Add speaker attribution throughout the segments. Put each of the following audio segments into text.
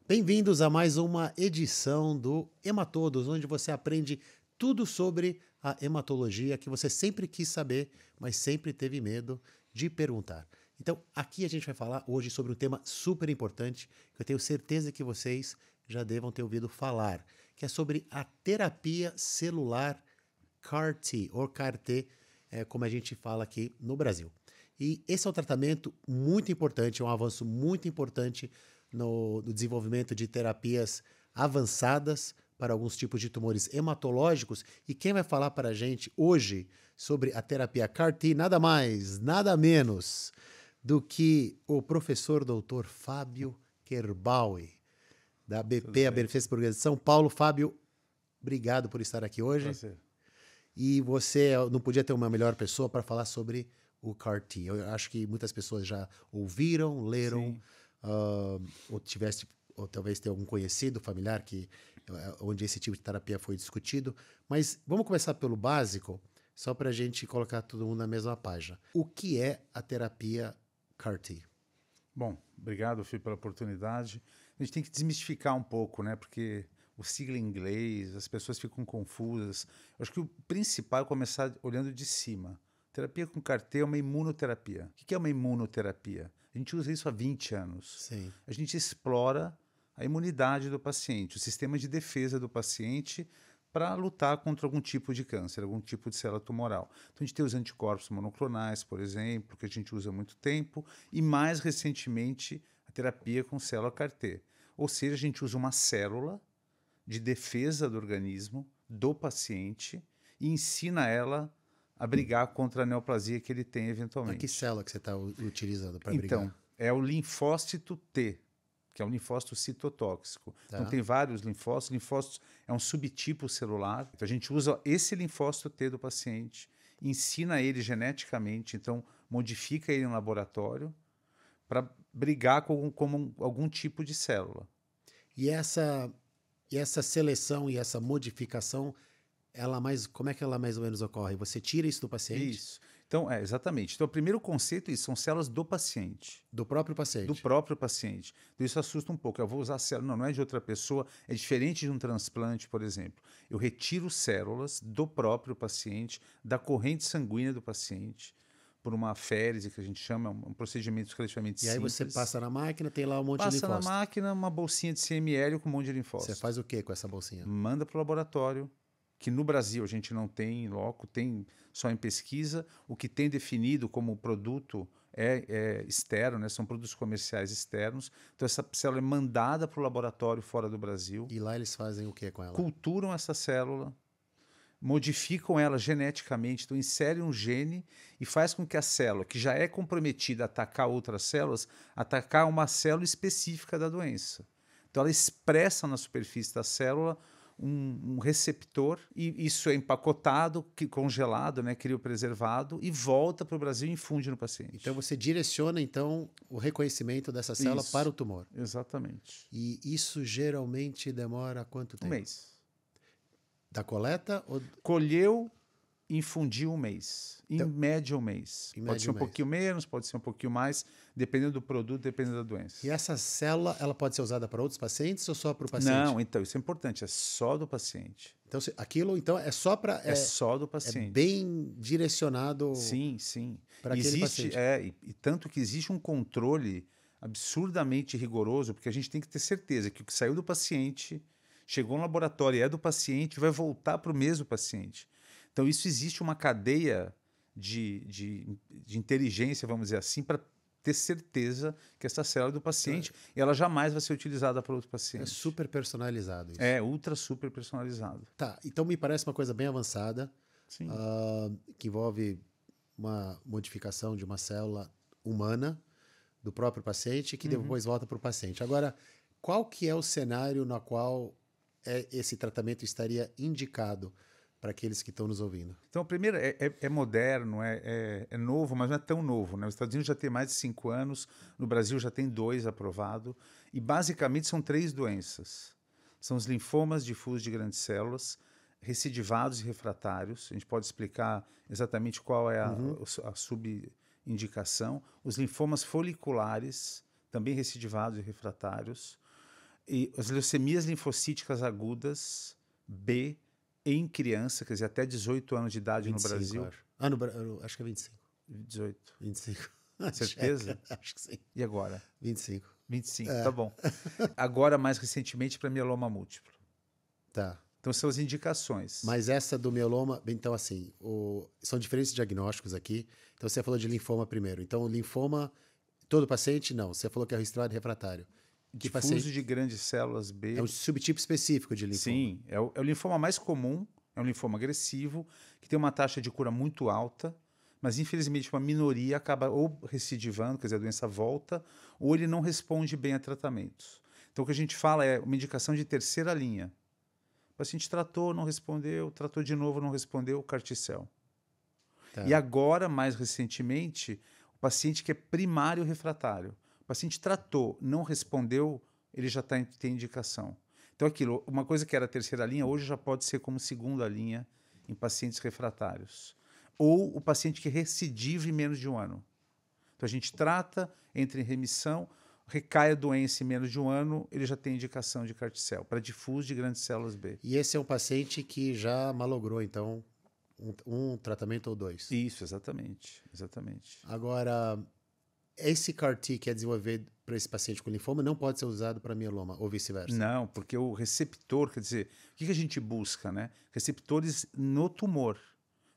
Speaker 1: Bem-vindos a mais uma edição do Hematodos, onde você aprende tudo sobre a hematologia que você sempre quis saber, mas sempre teve medo de perguntar. Então, aqui a gente vai falar hoje sobre um tema super importante, que eu tenho certeza que vocês já devam ter ouvido falar, que é sobre a terapia celular CAR-T, ou CAR-T, como a gente fala aqui no Brasil. E esse é um tratamento muito importante, é um avanço muito importante no desenvolvimento de terapias avançadas para alguns tipos de tumores hematológicos. E quem vai falar para a gente hoje sobre a terapia CAR-T, nada mais, nada menos do que o professor doutor Fábio Kerbaui, da
Speaker 2: Tudo
Speaker 1: BP, a
Speaker 2: bem,
Speaker 1: Beneficência Portuguesa de São Paulo. Fábio, obrigado por estar aqui hoje.
Speaker 2: prazer.
Speaker 1: E você não podia ter uma melhor pessoa para falar sobre o CAR-T. Eu acho que muitas pessoas já ouviram, leram,
Speaker 2: Sim,
Speaker 1: ou tivesse, ou talvez tenha algum conhecido, familiar, onde esse tipo de terapia foi discutido. Mas vamos começar pelo básico, só para a gente colocar todo mundo na mesma página. O que é a terapia CAR-T?
Speaker 2: bom, obrigado, Fih, pela oportunidade. A gente tem que desmistificar um pouco, né? Porque o sigla em inglês, as pessoas ficam confusas. Eu acho que o principal é começar olhando de cima. Terapia com CAR-T é uma imunoterapia. O que é uma imunoterapia? A gente usa isso há 20 anos.
Speaker 1: Sim.
Speaker 2: A gente explora a imunidade do paciente, o sistema de defesa do paciente para lutar contra algum tipo de câncer, algum tipo de célula tumoral. Então a gente tem os anticorpos monoclonais, por exemplo, que a gente usa há muito tempo, e mais recentemente a terapia com célula CAR-T. Ou seja, a gente usa uma célula de defesa do organismo do paciente e ensina ela a brigar contra a neoplasia que ele tem
Speaker 1: A que
Speaker 2: eventualmente.
Speaker 1: célula que você está utilizando para
Speaker 2: Então,
Speaker 1: brigar?
Speaker 2: é o linfócito T, que é um linfócito citotóxico. Então,
Speaker 1: Tá?
Speaker 2: tem vários linfócitos. Linfócitos é um subtipo celular. Então, a gente usa esse linfócito T do paciente, ensina ele geneticamente, então, modifica ele em laboratório para brigar com algum tipo de célula.
Speaker 1: E essa seleção e essa modificação, como é que ela mais ou menos ocorre? Você tira isso do paciente?
Speaker 2: Isso. Então, exatamente. Então, o primeiro conceito é isso, são células do paciente.
Speaker 1: Do próprio
Speaker 2: Do
Speaker 1: paciente.
Speaker 2: próprio paciente. Então, isso assusta um pouco. Eu vou usar célula, não é de outra pessoa, é diferente de um transplante, por exemplo. Eu retiro células do próprio paciente, da corrente sanguínea do paciente, por uma aférese, que a gente chama, um procedimento relativamente
Speaker 1: E aí você
Speaker 2: simples.
Speaker 1: passa na máquina, tem lá um monte de
Speaker 2: Passa na
Speaker 1: linfócito.
Speaker 2: máquina uma bolsinha de 100 ml com um monte de
Speaker 1: Você
Speaker 2: linfócito.
Speaker 1: faz o que com essa bolsinha?
Speaker 2: Manda para o laboratório, que no Brasil a gente não tem em loco, tem só em pesquisa. O que tem definido como produto é externo, né? São produtos comerciais externos. Então essa célula é mandada para o laboratório fora do Brasil,
Speaker 1: E lá eles fazem o que com ela?
Speaker 2: culturam essa célula, modificam ela geneticamente, então inserem um gene e faz com que a célula, que já é comprometida a atacar outras células, atacar uma célula específica da doença. Então ela expressa na superfície da célula um receptor e isso é empacotado, congelado, né, criopreservado e volta para o Brasil e infunde no
Speaker 1: Então
Speaker 2: paciente.
Speaker 1: você direciona então o reconhecimento dessa célula para o
Speaker 2: Isso,
Speaker 1: tumor.
Speaker 2: exatamente.
Speaker 1: E isso geralmente demora quanto
Speaker 2: Um
Speaker 1: tempo?
Speaker 2: mês.
Speaker 1: Da coleta ou
Speaker 2: Colheu, infundiu um mês. Em
Speaker 1: então,
Speaker 2: média, um mês.
Speaker 1: em
Speaker 2: Pode
Speaker 1: média
Speaker 2: ser
Speaker 1: um
Speaker 2: um
Speaker 1: mês?
Speaker 2: pouquinho menos, pode ser um pouquinho mais, dependendo do produto, dependendo da
Speaker 1: E
Speaker 2: doença.
Speaker 1: essa célula, ela pode ser usada para outros pacientes ou só para o paciente?
Speaker 2: Não, então, isso é importante, é só do paciente.
Speaker 1: Então aquilo então é só para
Speaker 2: É só do
Speaker 1: é
Speaker 2: paciente.
Speaker 1: bem direcionado
Speaker 2: Sim, sim.
Speaker 1: para aquele
Speaker 2: Existe,
Speaker 1: paciente.
Speaker 2: e tanto que existe um controle absurdamente rigoroso, porque a gente tem que ter certeza que o que saiu do paciente, chegou no laboratório e é do paciente, vai voltar para o mesmo paciente. Então, isso existe uma cadeia de inteligência, vamos dizer assim, para ter certeza que essa célula é do
Speaker 1: Então,
Speaker 2: paciente e ela jamais vai ser utilizada para outro
Speaker 1: é
Speaker 2: paciente.
Speaker 1: super personalizado isso.
Speaker 2: É ultra super personalizado.
Speaker 1: Tá, então me parece uma coisa bem avançada,
Speaker 2: Sim.
Speaker 1: que envolve uma modificação de uma célula humana do próprio paciente que
Speaker 2: Uhum.
Speaker 1: depois volta para o paciente. Agora, qual que é o cenário no qual esse tratamento estaria indicado para aqueles que estão nos ouvindo?
Speaker 2: Então, primeiro, é moderno, é novo, mas não é tão novo, né? Os Estados Unidos já tem mais de 5 anos, no Brasil já tem 2 aprovado, e basicamente são 3 doenças. São os linfomas difusos de grandes células, recidivados e refratários, a gente pode explicar exatamente qual é
Speaker 1: Uhum.
Speaker 2: a subindicação, os linfomas foliculares, também recidivados e refratários, E as leucemias linfocíticas agudas, B, em criança, quer dizer, até 18 anos de idade
Speaker 1: 25,
Speaker 2: no Brasil.
Speaker 1: acho. Acho que é 25.
Speaker 2: 18.
Speaker 1: 25.
Speaker 2: Certeza?
Speaker 1: Acho que sim.
Speaker 2: E agora?
Speaker 1: 25.
Speaker 2: 25, tá bom. Agora, mais recentemente, para mieloma múltiplo.
Speaker 1: Tá.
Speaker 2: Então, são as indicações.
Speaker 1: Mas essa do mieloma, então assim, são diferentes diagnósticos aqui. Então você falou de linfoma primeiro. Então, linfoma, todo paciente, não. Você falou que é registrado e refratário. Que
Speaker 2: Difuso
Speaker 1: paciente?
Speaker 2: de grandes células B.
Speaker 1: É um subtipo específico de linfoma.
Speaker 2: Sim, é o linfoma mais comum, é um linfoma agressivo, que tem uma taxa de cura muito alta, mas infelizmente uma minoria acaba ou recidivando, quer dizer, a doença volta, ou ele não responde bem a tratamentos. Então o que a gente fala é uma indicação de terceira linha. O paciente tratou, não respondeu, tratou de novo, não respondeu, carticel.
Speaker 1: Tá.
Speaker 2: E agora, mais recentemente, o paciente que é primário refratário. O paciente tratou, não respondeu, ele já tem indicação. Então, aquilo, uma coisa que era terceira linha, hoje já pode ser como segunda linha em pacientes refratários. Ou o paciente que recidiva em menos de um ano. Então, a gente trata, entra em remissão, recai a doença em menos de um ano, ele já tem indicação de carticel, para difuso de grandes células B.
Speaker 1: E esse é um paciente que já malogrou, então, um tratamento ou dois.
Speaker 2: Isso, exatamente. Exatamente.
Speaker 1: Agora, esse CAR-T que é desenvolvido para esse paciente com linfoma não pode ser usado para mieloma, ou vice-versa?
Speaker 2: Não, porque o receptor, quer dizer, o que a gente busca, né? Receptores no tumor.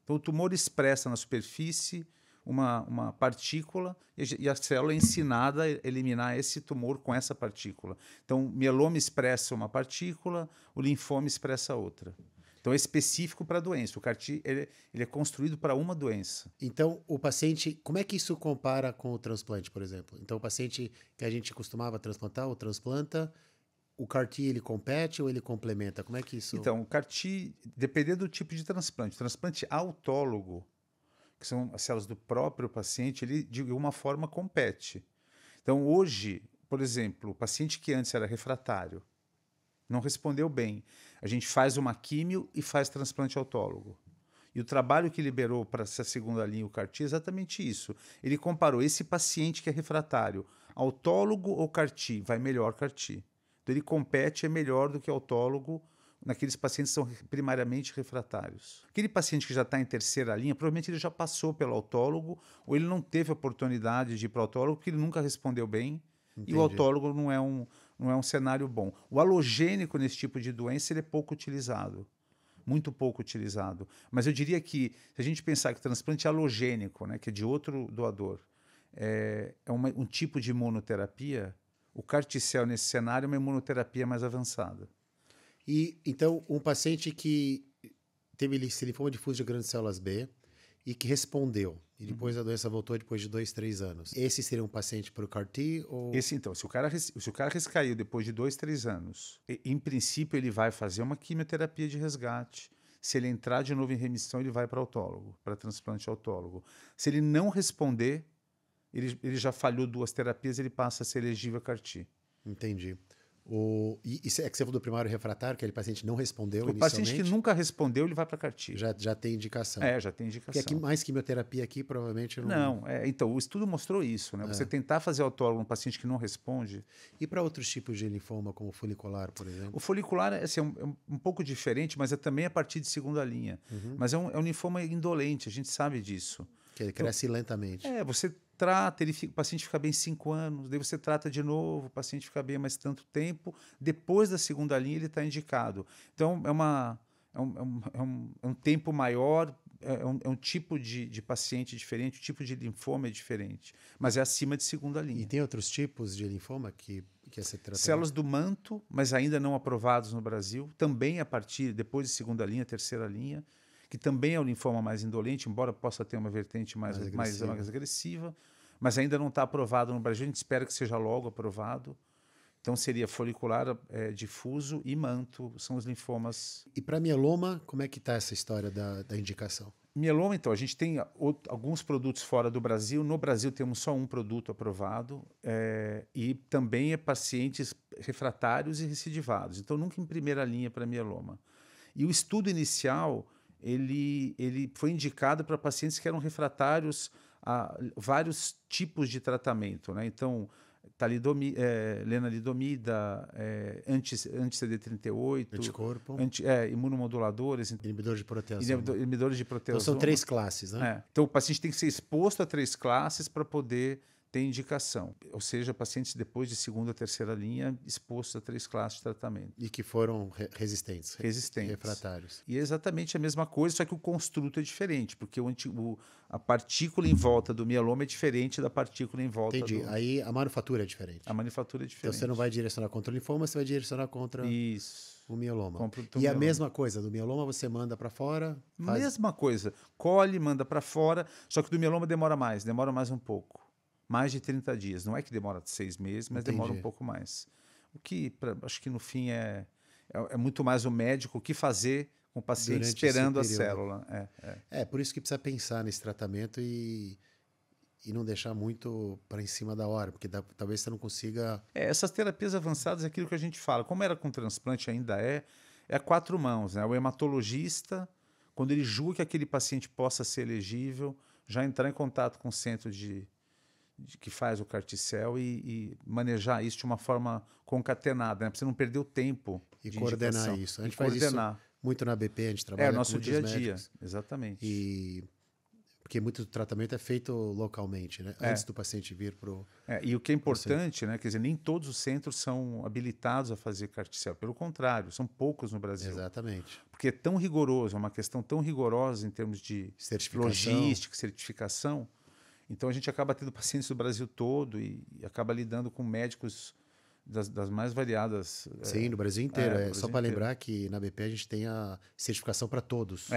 Speaker 2: Então, o tumor expressa na superfície uma partícula e a célula é ensinada a eliminar esse tumor com essa partícula. Então, o mieloma expressa uma partícula, o linfoma expressa outra. Então, é específico para a doença. O CAR-T ele é construído para uma doença.
Speaker 1: Então, o paciente, como é que isso compara com o transplante, por exemplo? Então, o paciente que a gente costumava transplantar ou transplanta, o CAR-T ele compete ou ele complementa? Como é que isso...
Speaker 2: Então, o CAR-T, dependendo do tipo de transplante autólogo, que são as células do próprio paciente, ele de alguma forma compete. Então, hoje, por exemplo, o paciente que antes era refratário, não respondeu bem, a gente faz uma químio e faz transplante autólogo. E o trabalho que liberou para essa segunda linha o CAR-T é exatamente isso. Ele comparou esse paciente que é refratário, autólogo ou CAR-T, vai melhor CAR-T. Então, ele compete, é melhor do que autólogo naqueles pacientes que são primariamente refratários. Aquele paciente que já está em terceira linha, provavelmente ele já passou pelo autólogo ou ele não teve oportunidade de ir para o autólogo porque ele nunca respondeu bem.
Speaker 1: Entendi.
Speaker 2: E o autólogo não é um cenário bom. O alogênico nesse tipo de doença ele é pouco utilizado. Muito pouco utilizado. Mas eu diria que, se a gente pensar que o transplante alogênico, né, que é de outro doador, é um tipo de imunoterapia, o CAR-T-cell nesse cenário é uma imunoterapia mais avançada.
Speaker 1: E, então, um paciente que teve linfoma difuso de grandes células B e que respondeu, e depois a doença voltou depois de 2, 3 anos. Esse seria um paciente para o CAR-T? Ou...
Speaker 2: Esse, então, se o cara rescaiu depois de 2, 3 anos, em princípio ele vai fazer uma quimioterapia de resgate. Se ele entrar de novo em remissão, ele vai para autólogo, para transplante autólogo. Se ele não responder, ele já falhou 2 terapias, ele passa a ser elegível a CAR-T.
Speaker 1: Entendi. Isso é que você falou do primário refratário, aquele paciente não respondeu
Speaker 2: O
Speaker 1: inicialmente?
Speaker 2: paciente que nunca respondeu, ele vai para CAR-T.
Speaker 1: Já tem indicação.
Speaker 2: Já tem indicação.
Speaker 1: Porque aqui, mais quimioterapia aqui, provavelmente
Speaker 2: não... então, o estudo mostrou isso, né? Você tentar fazer autólogo num paciente que não responde...
Speaker 1: E para outros tipos de linfoma, como folicular, por exemplo?
Speaker 2: O folicular assim, é um pouco diferente, mas é também a partir de segunda linha. Mas é um linfoma indolente, a gente sabe disso.
Speaker 1: Que ele cresce lentamente.
Speaker 2: Você trata, o paciente fica bem 5 anos, daí você trata de novo, o paciente fica bem mais tanto tempo, depois da segunda linha ele está indicado. Então, é um tempo maior, é um tipo de paciente diferente, o tipo de linfoma é diferente, mas é acima de segunda linha.
Speaker 1: E tem outros tipos de linfoma que é ser tratado?
Speaker 2: Células do manto, mas ainda não aprovados no Brasil, também depois de segunda linha, terceira linha, que também é o linfoma mais indolente, embora possa ter uma vertente mais agressiva, mas ainda não está aprovado no Brasil. A gente espera que seja logo aprovado. Então, seria folicular, difuso e manto, são os linfomas.
Speaker 1: E para mieloma, como é que está essa história da indicação?
Speaker 2: Mieloma, então, a gente tem alguns produtos fora do Brasil. No Brasil, temos só um produto aprovado e também é pacientes refratários e recidivados. Então, nunca em primeira linha para mieloma. E o estudo inicial... Ele foi indicado para pacientes que eram refratários a vários tipos de tratamento, né? Então, lenalidomida, anti-CD38,
Speaker 1: Anticorpo,
Speaker 2: imunomoduladores,
Speaker 1: inibidor de proteação.
Speaker 2: inibidores de
Speaker 1: Então
Speaker 2: proteasoma.
Speaker 1: são 3 classes, né?
Speaker 2: Então o paciente tem que ser exposto a 3 classes para poder ter indicação. Ou seja, pacientes depois de segunda ou terceira linha expostos a 3 classes de tratamento.
Speaker 1: E que foram resistentes. Refratários.
Speaker 2: E é exatamente a mesma coisa, só que o construto é diferente, porque a partícula em volta do mieloma é diferente da partícula em volta
Speaker 1: Entendi. Aí a manufatura é diferente.
Speaker 2: A manufatura é diferente.
Speaker 1: Então você não vai direcionar contra o linfoma, você vai direcionar contra
Speaker 2: Isso.
Speaker 1: o mieloma.
Speaker 2: Compra
Speaker 1: E a mesma coisa, do mieloma você manda para fora?
Speaker 2: Mesma coisa. Colhe, manda para fora, só que do mieloma demora mais um pouco. Mais de 30 dias. Não é que demora 6 meses, mas demora um pouco mais. O que, acho que no fim é muito mais o médico o que fazer com o paciente
Speaker 1: durante
Speaker 2: esperando a célula.
Speaker 1: Por isso que precisa pensar nesse tratamento e não deixar muito para em cima da hora, porque talvez você não consiga...
Speaker 2: Essas terapias avançadas é aquilo que a gente fala. Como era com transplante, ainda é a 4 mãos. Né? O hematologista, quando ele julga que aquele paciente possa ser elegível, já entrar em contato com o centro que faz o CAR-T-cell e manejar isso de uma forma concatenada, né? Para você não perder o tempo
Speaker 1: E
Speaker 2: de
Speaker 1: coordenar
Speaker 2: indicação.
Speaker 1: isso. A gente faz isso muito na BP, a gente trabalha
Speaker 2: o nosso
Speaker 1: com
Speaker 2: dia a
Speaker 1: muitos
Speaker 2: dia,
Speaker 1: médicos.
Speaker 2: exatamente.
Speaker 1: Porque muito do tratamento é feito localmente, né? Antes do paciente vir para o...
Speaker 2: E o que é importante, né? Quer dizer, nem todos os centros são habilitados a fazer CAR-T-cell. Pelo contrário, são poucos no Brasil.
Speaker 1: Exatamente.
Speaker 2: Porque é tão rigoroso, é uma questão tão rigorosa em termos de logística, certificação. Então a gente acaba tendo pacientes do Brasil todo e acaba lidando com médicos das mais variadas.
Speaker 1: Sim, no Brasil inteiro. Só para lembrar que na BP a gente tem a certificação para todos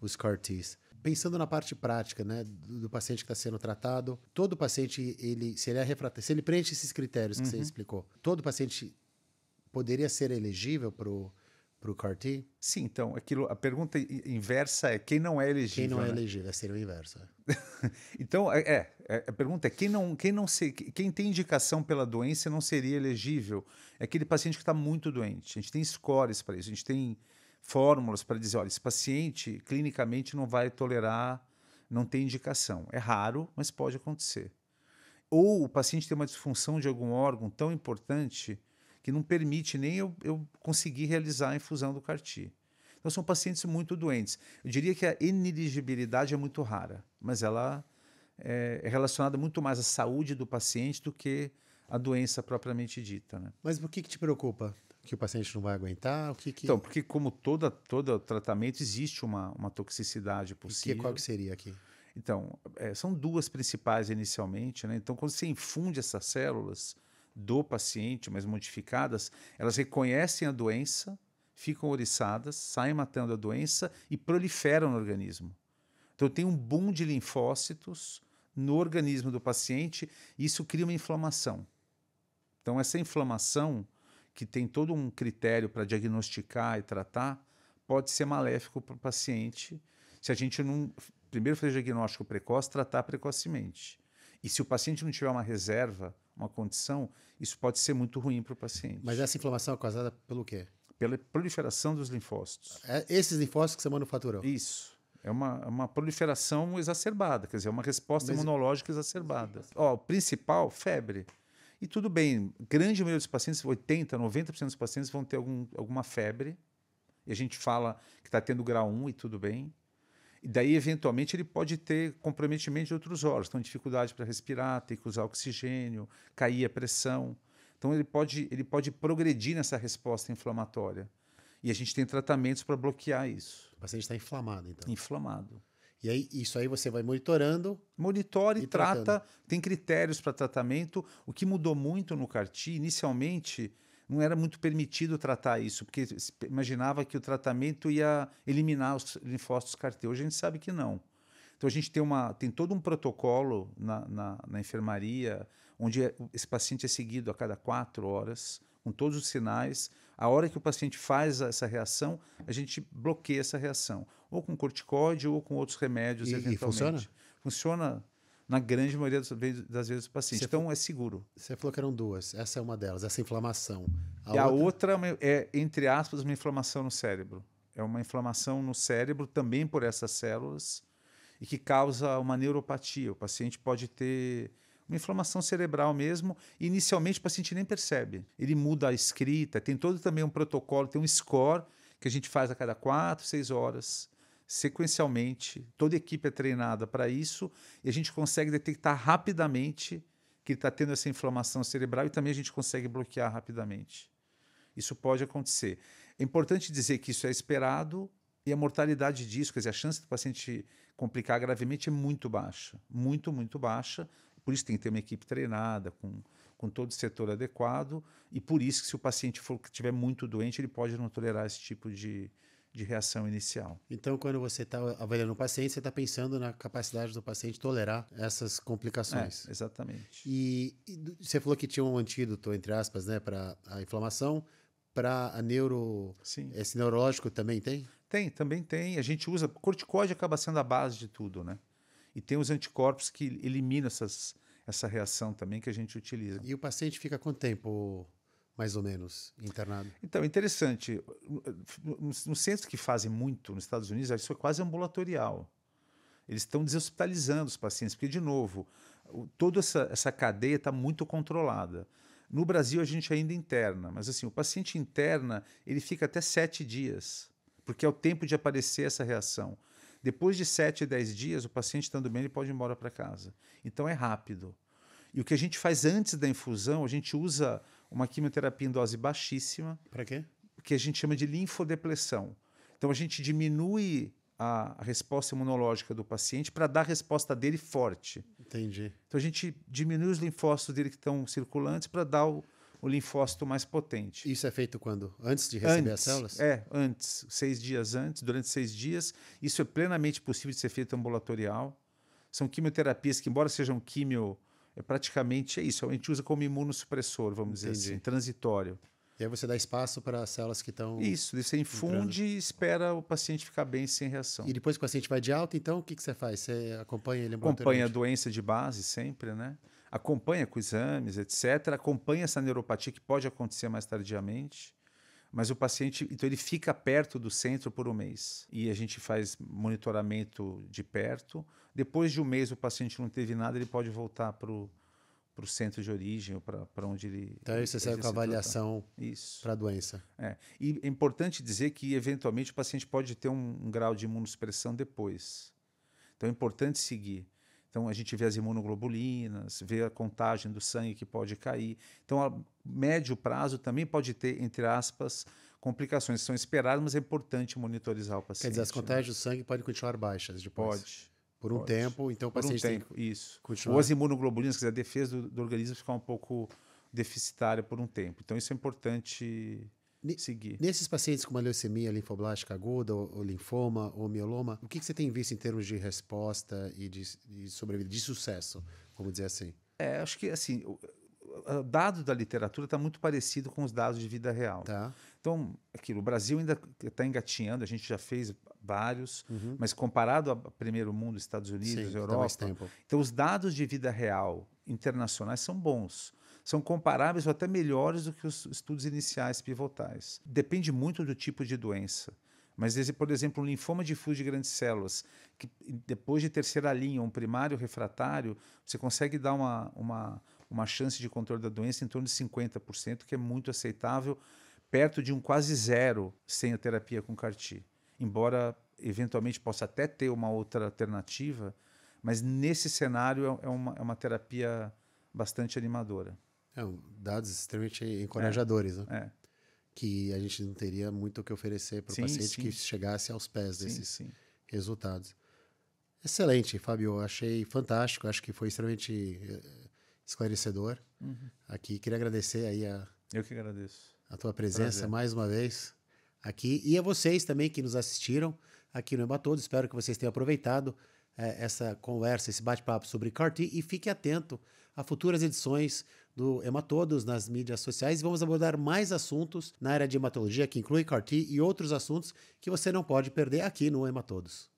Speaker 1: os CAR-Ts. Pensando na parte prática, né, do paciente que está sendo tratado, todo paciente, se ele é refratário, se ele preenche esses critérios que você explicou, todo paciente poderia ser elegível para o CAR-T?
Speaker 2: Sim, então, a pergunta inversa é quem não é elegível.
Speaker 1: Quem não é elegível, seria o inverso.
Speaker 2: Então, a pergunta é quem tem indicação pela doença não seria elegível. É aquele paciente que está muito doente. A gente tem scores para isso, a gente tem fórmulas para dizer, olha, esse paciente clinicamente não vai tolerar, não tem indicação. É raro, mas pode acontecer. Ou o paciente tem uma disfunção de algum órgão tão importante que não permite nem eu conseguir realizar a infusão do CAR-T. Então, são pacientes muito doentes. Eu diria que a ineligibilidade é muito rara, mas ela é relacionada muito mais à saúde do paciente do que à doença propriamente dita. Né?
Speaker 1: Mas por que te preocupa? Que o paciente não vai aguentar?
Speaker 2: Então, porque como todo tratamento, existe uma toxicidade possível.
Speaker 1: Qual que seria aqui?
Speaker 2: Então, são 2 principais inicialmente. Né? Então, quando você infunde essas células do paciente, mas modificadas, elas reconhecem a doença, ficam oriçadas, saem matando a doença e proliferam no organismo. Então tem um boom de linfócitos no organismo do paciente e isso cria uma inflamação. Então essa inflamação, que tem todo um critério para diagnosticar e tratar, pode ser maléfico para o paciente se a gente não primeiro fazer diagnóstico precoce, tratar precocemente. E se o paciente não tiver uma reserva, uma condição, isso pode ser muito ruim para o paciente.
Speaker 1: Mas essa inflamação é causada pelo quê?
Speaker 2: Pela proliferação dos linfócitos.
Speaker 1: Esses linfócitos que você manufaturou?
Speaker 2: Isso. É uma proliferação exacerbada, quer dizer, uma resposta imunológica exacerbada. O principal, febre. E tudo bem, grande maioria dos pacientes, 80%, 90% dos pacientes vão ter alguma febre, e a gente fala que está tendo grau 1 e tudo bem. E daí, eventualmente, ele pode ter comprometimento de outros órgãos, então dificuldade para respirar, ter que usar oxigênio, cair a pressão. Então ele pode progredir nessa resposta inflamatória. E a gente tem tratamentos para bloquear isso.
Speaker 1: O paciente está inflamado, então.
Speaker 2: Inflamado.
Speaker 1: E aí, isso aí você vai monitorando.
Speaker 2: Monitora e trata. Tem critérios para tratamento. O que mudou muito no CAR-T, inicialmente, não era muito permitido tratar isso, porque imaginava que o tratamento ia eliminar os linfócitos CAR-T. Hoje a gente sabe que não. Então a gente tem todo um protocolo na enfermaria, onde esse paciente é seguido a cada 4 horas, com todos os sinais. A hora que o paciente faz essa reação, a gente bloqueia essa reação, ou com corticoide ou com outros remédios, eventualmente.
Speaker 1: E funciona?
Speaker 2: Funciona na grande maioria das vezes do paciente. Então é seguro.
Speaker 1: Você falou que eram 2. Essa é uma delas, essa inflamação.
Speaker 2: A outra é, entre aspas, uma inflamação no cérebro. É uma inflamação no cérebro também por essas células e que causa uma neuropatia. O paciente pode ter Uma inflamação cerebral mesmo, e inicialmente o paciente nem percebe. Ele muda a escrita, tem todo também um protocolo, tem um score que a gente faz a cada 4, 6 horas, sequencialmente. Toda a equipe é treinada para isso e a gente consegue detectar rapidamente que ele está tendo essa inflamação cerebral e também a gente consegue bloquear rapidamente. Isso pode acontecer. É importante dizer que isso é esperado e a mortalidade disso, quer dizer, a chance do paciente complicar gravemente é muito baixa, muito, muito baixa. Por isso tem que ter uma equipe treinada, com todo o setor adequado, e por isso que se o paciente estiver muito doente, ele pode não tolerar esse tipo de reação inicial.
Speaker 1: Então, quando você está avaliando o paciente, você está pensando na capacidade do paciente tolerar essas complicações.
Speaker 2: Exatamente.
Speaker 1: E você falou que tinha um antídoto, entre aspas, né, para a inflamação, para a
Speaker 2: Sim.
Speaker 1: Esse neurológico também tem?
Speaker 2: Também tem. A gente usa... Corticóide acaba sendo a base de tudo, né? E tem os anticorpos que eliminam essa reação também que a gente utiliza.
Speaker 1: E o paciente fica quanto tempo, mais ou menos, internado?
Speaker 2: Então, é interessante. Nos centros que fazem muito nos Estados Unidos, isso é quase ambulatorial. Eles estão deshospitalizando os pacientes, porque, de novo, toda essa cadeia está muito controlada. No Brasil, a gente ainda interna, mas assim, o paciente interna, ele fica até 7 dias, porque é o tempo de aparecer essa reação. Depois de 7, 10 dias, o paciente estando bem, ele pode ir embora para casa. Então, é rápido. E o que a gente faz antes da infusão, a gente usa uma quimioterapia em dose baixíssima.
Speaker 1: Para quê?
Speaker 2: Que a gente chama de linfodepressão. Então, a gente diminui a resposta imunológica do paciente para dar a resposta dele forte.
Speaker 1: Entendi.
Speaker 2: Então, a gente diminui os linfócitos dele que estão circulantes para dar o linfócito mais potente.
Speaker 1: Isso é feito quando? Antes de receber as células?
Speaker 2: Antes. 6 dias antes, durante 6 dias. Isso é plenamente possível de ser feito ambulatorial. São quimioterapias que, embora sejam quimio, praticamente é isso. A gente usa como imunossupressor, vamos dizer assim, transitório.
Speaker 1: E aí você dá espaço para as células que estão...
Speaker 2: Isso, você infunde e espera o paciente ficar bem sem reação.
Speaker 1: E depois que o paciente vai de alta, então, o que você faz? Você acompanha ele ambulatorialmente?
Speaker 2: Acompanha a doença de base sempre, né? Acompanha com exames, etc. Acompanha essa neuropatia que pode acontecer mais tardiamente. Mas o paciente, então ele fica perto do centro por 1 mês. E a gente faz monitoramento de perto. Depois de 1 mês o paciente não teve nada, ele pode voltar para o centro de origem ou para onde ele...
Speaker 1: Então aí você segue com a avaliação para a doença.
Speaker 2: E é importante dizer que, eventualmente, o paciente pode ter um grau de imunossupressão depois. Então é importante seguir. Então a gente vê as imunoglobulinas, vê a contagem do sangue que pode cair. Então a médio prazo também pode ter, entre aspas, complicações que são esperadas, mas é importante monitorizar o paciente.
Speaker 1: Quer dizer, as contagens do sangue podem continuar baixas depois?
Speaker 2: Pode.
Speaker 1: Por um tempo, então o paciente tem que
Speaker 2: isso.
Speaker 1: continuar.
Speaker 2: Ou as imunoglobulinas, quer dizer, a defesa do organismo ficar um pouco deficitária por um tempo. Então isso é importante seguir.
Speaker 1: Nesses pacientes com uma leucemia linfoblástica aguda, ou linfoma, ou mieloma, o que você tem visto em termos de resposta e de sobrevida, de sucesso, vamos dizer assim?
Speaker 2: Acho que assim, o dado da literatura está muito parecido com os dados de vida real.
Speaker 1: Tá.
Speaker 2: Então, o Brasil ainda está engatinhando, a gente já fez vários, mas comparado ao primeiro mundo, Estados Unidos,
Speaker 1: Sim,
Speaker 2: Europa,
Speaker 1: mais tempo.
Speaker 2: então os dados de vida real internacionais são bons. São comparáveis ou até melhores do que os estudos iniciais pivotais. Depende muito do tipo de doença. Mas, por exemplo, um linfoma difuso de grandes células, que depois de terceira linha, um primário refratário, você consegue dar uma chance de controle da doença em torno de 50%, que é muito aceitável, perto de um quase zero sem a terapia com CAR-T. Embora, eventualmente, possa até ter uma outra alternativa, mas nesse cenário é uma terapia bastante animadora.
Speaker 1: Dados extremamente encorajadores, né? Que a gente não teria muito o que oferecer para o paciente que chegasse aos pés desses resultados. Excelente, Fábio. Achei fantástico. Acho que foi extremamente esclarecedor. Aqui, queria agradecer aí
Speaker 2: Eu que agradeço.
Speaker 1: A tua presença mais uma vez aqui. E a vocês também que nos assistiram aqui no Hematodos. Espero que vocês tenham aproveitado essa conversa, esse bate-papo sobre CAR-T e fique atento a futuras edições do Hematodos nas mídias sociais. Vamos abordar mais assuntos na área de hematologia, que inclui CAR-T e outros assuntos que você não pode perder aqui no Hematodos.